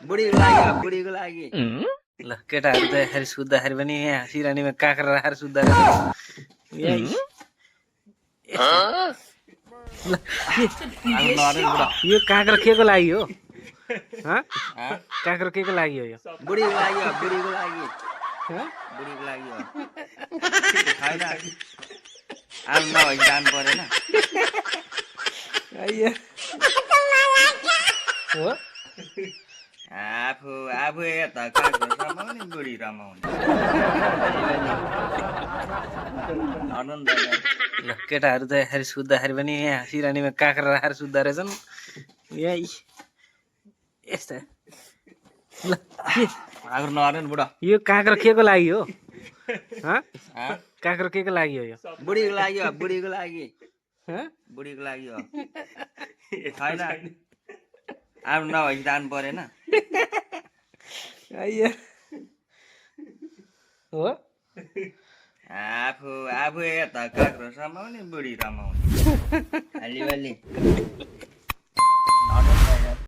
बुढीको लागि हो, बुढीको लागि। ल केटाहरू त यसरी सुत्दाखेरि पनि यहाँ सिरानीमा काँक्रा राखेर सुत्दा रहेछ यही ल आगो नअर्नु नि बुढा। यो काँक्रा के को लागि हो काँक्रा के को लागि हो यो बुढीको लागि हो, बुढीको लागि। हँ? बुढीको लागि हो। छैन आलु नभए जानु परेन। आइया। हो आफू यता काँक्रो रमाउने, बुढी रमाउने। नअर्नु नि दाइ। ल केटाहरू त यसरी सुत्दाखेरि पनि यहाँ सिरानीमा काँक्रा राखेर सुत्दा रहेछन् यही यस्ता ल आगो नअर्नु नि बुढा। यो काँक्रा के को लागि हो काँक्रा के को लागि हो यो बुढीको लागि हो, बुढीको लागि। हँ? बुढीको लागि हो। छैन आलु नभए जानु परेन। आइया। हो आफू यता काँक्रो रमाउने, बुढी रमाउने। अलिअलि